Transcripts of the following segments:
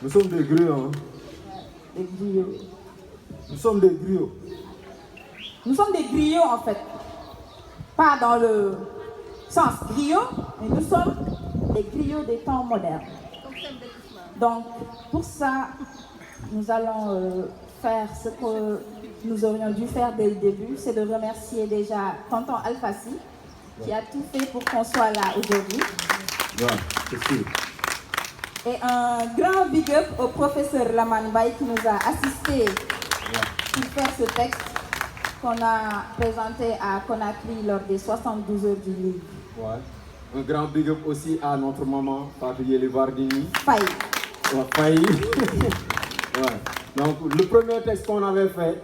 Nous sommes des griots. Hein? Des griots. Nous sommes des griots. Nous sommes des griots en fait. Pas dans le sens griot, mais nous sommes des griots des temps modernes. Donc pour ça, nous allons faire ce que nous aurions dû faire dès le début, c'est de remercier déjà tonton Alfassi qui a tout fait pour qu'on soit là aujourd'hui. Ouais, c'est sûr. Et un grand big up au professeur Laman Baye qui nous a assisté pour faire ce texte qu'on a présenté à Conakry lors des 72 heures du livre. Ouais. Un grand big up aussi à notre maman, Fatou Yeli Vardini. Faye. Ouais, Faye. Ouais. Donc, le premier texte qu'on avait fait,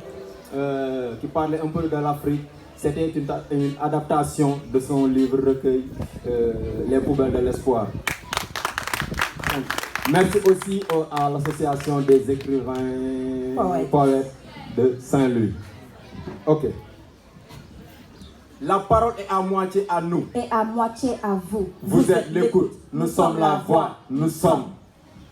qui parlait un peu de l'Afrique, c'était une adaptation de son livre recueil, Les poubelles de l'espoir. Merci aussi à l'association des écrivains poètes de Saint-Louis. Ok. La parole est à moitié à nous. Et à moitié à vous. Vous êtes l'écoute. Nous sommes la voix. Nous sommes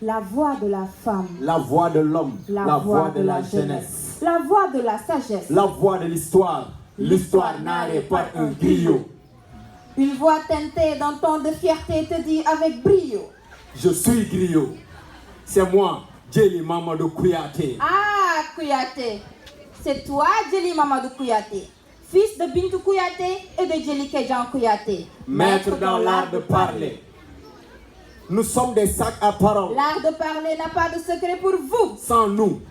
la voix de la femme. La voix de l'homme. La voix de la jeunesse. La voix de la sagesse. La voix de l'histoire. L'histoire narrée par un griot. Une voix teintée d'un ton de fierté te dit avec brio. Je suis griot. C'est moi, Djeli Mamadou Kouyaté. Ah, Kouyaté. C'est toi, Djeli Mamadou Kouyaté. Fils de Bintou Kouyaté et de Djeli Kedjan Kouyaté. Maître dans l'art de parler. Nous sommes des sacs à parole. L'art de parler n'a pas de secret pour vous. Sans nous,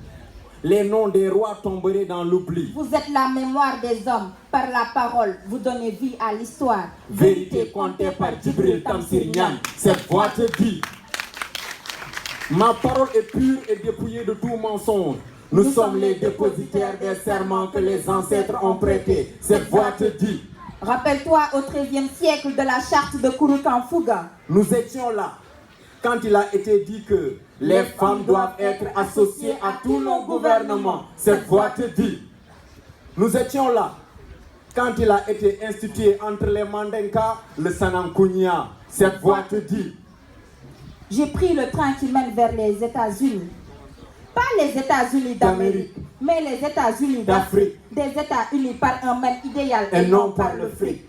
les noms des rois tomberaient dans l'oubli. Vous êtes la mémoire des hommes. Par la parole, vous donnez vie à l'histoire. Vérité contée par Djibril Tamsir Niane. Cette voix te dit. Ma parole est pure et dépouillée de tout mensonge. Nous sommes les dépositaires des serments que les ancêtres ont prêtés. Cette voix te dit. Rappelle-toi au XIIIe siècle de la charte de Kouroukan Fouga. Nous étions là quand il a été dit que les femmes doivent être associées à tous nos gouvernements. Cette voix te dit. Nous étions là quand il a été institué entre les Mandinka, le Sanankounia. Cette voix te dit. J'ai pris le train qui mène vers les États-Unis. Pas les États-Unis d'Amérique, mais les États-Unis d'Afrique. Des États unis par un même idéal et non par le fric.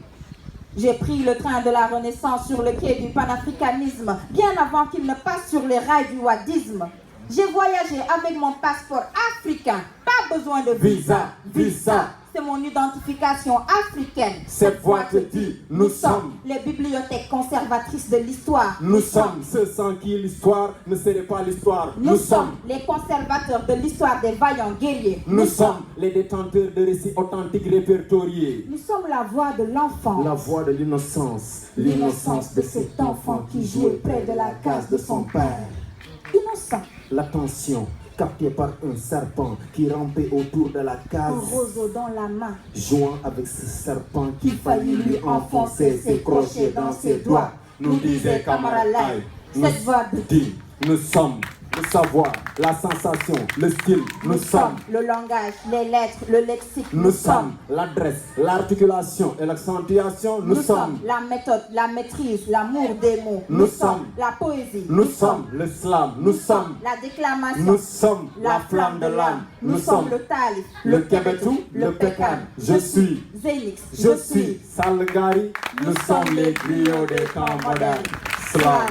J'ai pris le train de la Renaissance sur le quai du panafricanisme, bien avant qu'il ne passe sur les rails du wadisme. J'ai voyagé avec mon passeport africain, pas besoin de visa. C'est mon identification africaine. Cette voix te dit, nous sommes les bibliothèques conservatrices de l'histoire. Nous sommes ceux sans qui l'histoire ne serait pas l'histoire. Nous sommes les conservateurs de l'histoire des vaillants guerriers. Nous sommes les détenteurs de récits authentiques répertoriés. Nous sommes la voix de l'enfant. La voix de l'innocence. L'innocence de cet enfant qui jouait près de la case de son père. Innocent. L'attention capté par un serpent qui rampait autour de la case. Un roseau dans la main. Jouant avec ce serpent qui faillit lui enfoncer ses crochets dans ses doigts. Nous disait Camara Lai. Cette voix dit, nous sommes le savoir, la sensation, le style. Nous sommes le langage, les lettres, le lexique. Nous sommes l'adresse, l'articulation et l'accentuation. Nous sommes la méthode, la maîtrise, l'amour des mots. Nous sommes la poésie. Nous sommes le slam. Nous sommes la déclamation. Nous sommes la flamme de l'âme. Nous sommes le talif, le kebetou, le pécan. Je suis Zénix. Je suis Salgari. Nous sommes les griots des temps modernes. Slam.